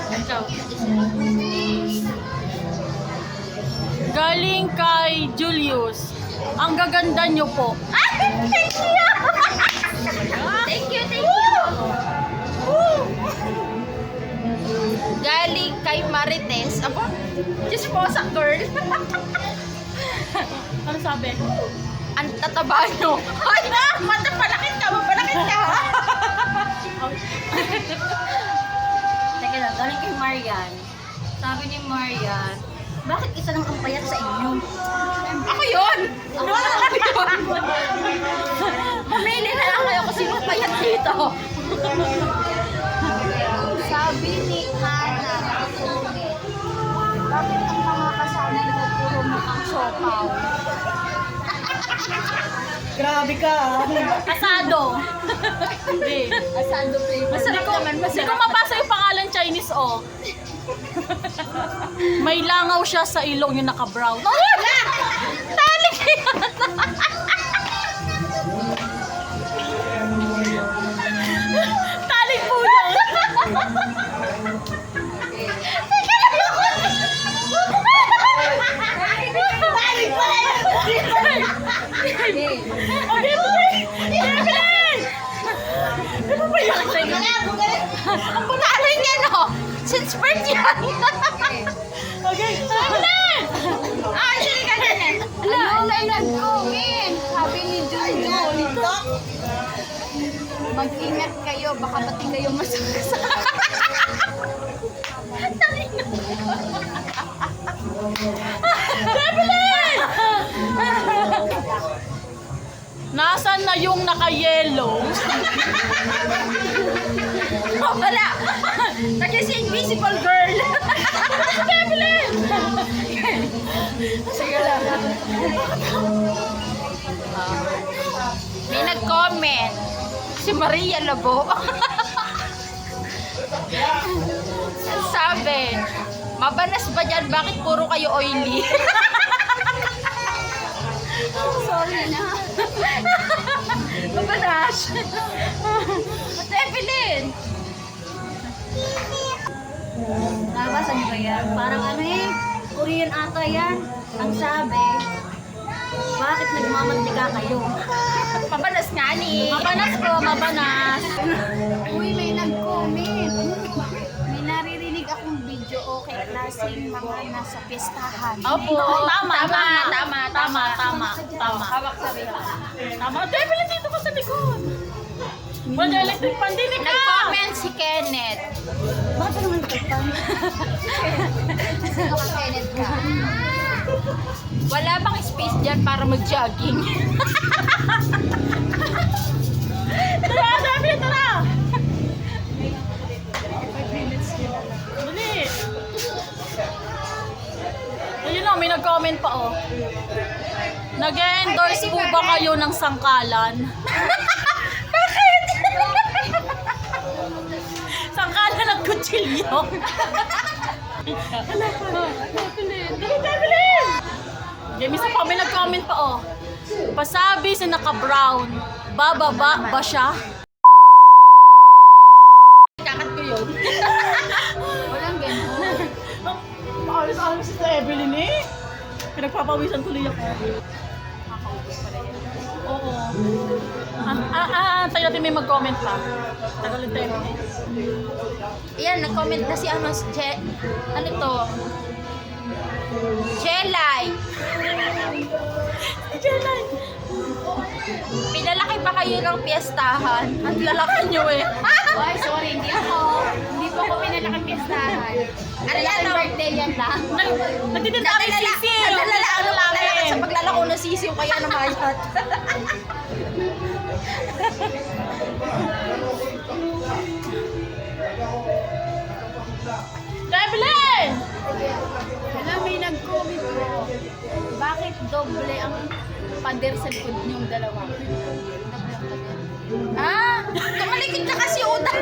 Ikaw. Galing kay Julius. Ang gaganda nyo po. Thank you! Thank you, thank you! Galing kay Marites. Ako? Diyos po sa girl. Ano sabi? Ang tataba nyo. Ay na! Mata, palakit ka! Mapalakit ka! Teka lang, galing kay Marian. Sabi ni Marian, bakit isa lang ang payat sa inyo? Ako yun! Ako yun! Pamili na lang kayo kung sino payat dito. Sabi ni Hana, bakit ang mga kasama nito puro mukhang sopaw? Grabe ka. Asado. Hindi. Asando flavor. Masarap naman. Hindi ko mabasa yung pangalan Chinese, oh. May langaw siya sa ilong yung naka-brown. Oh, Talik yan! talik po yun. Okay, ano ba yan? Ang pangalan niya, no? Since birth yan! Okay. Ah, sige ka na. Ala, nag-comment. Sabi ni Junjo, mag-ingat kayo, baka pati kayo masakasa. Nasaan na yung naka-yellow? Oh, wala. Kasi si Invisible Girl. Evelyn! Sige lang. May nag-comment. Si Maria Labo. Sabi, mabanas ba dyan? Bakit puro kayo oily? Sorry na. Mabanas. At Evelyn. Nabasa niyo ba yan? Parang ano eh, Korean ata yan. Ang sabi, bakit nagmamantika kayo? Mabanas nga ni. Mabanas po, mabanas. Uy, may nag-comment. May naririnig akong video okay klaseng mga nasa pestahan. Opo, tama. Hawak sa rila. Tama. Devil, dito ka sa likod. Wala electric pan, dinig ka. Nag-comment si Kenneth. Bakit naman ito? Sino ka Kenneth ka? Wala bang space dyan para mag-jogging? Tara, Devil, tara. 5 minutes yun. Dali. Ayun o, may nag-comment pa o. Nag-endorse po ba kayo ng sangkalan? Bakit? Sangkalan ng kutsilyo. Game isa pa, may nag-comment pa oh. Pasabi sa naka-brown, bababa ba siya? Kakat ko yun. Walang ganun. Maalis-alis si Evelyn eh. Pinagpapawisan tuloy ako. Oo. Tayo natin may mag-comment pa. Tagal yung tayo. Ayan, nag-comment na si ano, ano to? Jelay. Jelay. Pinalaki pa kayo ng piyestahan. Ang lalaki nyo eh. Ay, sorry, hindi po ako pinalakang pistahan. Ano yan, no? Birthday yan lang. Nagtitinda kami sisiw. Ano lang sa paglalako ng sisiw kaya namayat. Evelyn! Wala, may nag-comment po. Bakit doble ang pader sa likod niyong dalawa? Ah, tumalikod ka kasi utang.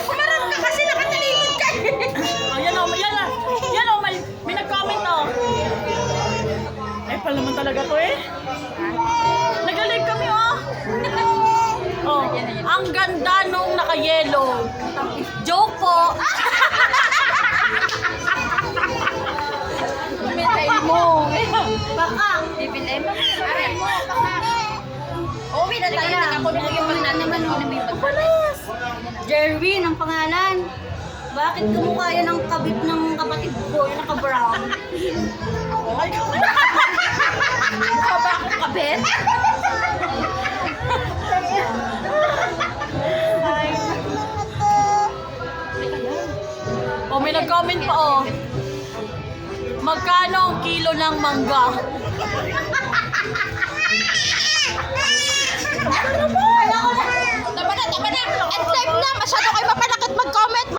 Kumarap ka kasi nakatalikod ka. Oh, yan o, yan o, may nag-comment o. Eh, pala naman talaga to eh. Nag-live kami oh. Oh, ang ganda nung naka-yellow. Joke Kami na tayo nag-comment naman Jerwin ang pangalan. Bakit kamukha yan ang kabit ng kapatid ko, yung naka-brown? Mukha ba akong kabit? Oh, may nag-comment pa oh. Magkano ang kilo ng mangga? Tama na. At time na. Masyado kayo mapalakit mag-comment.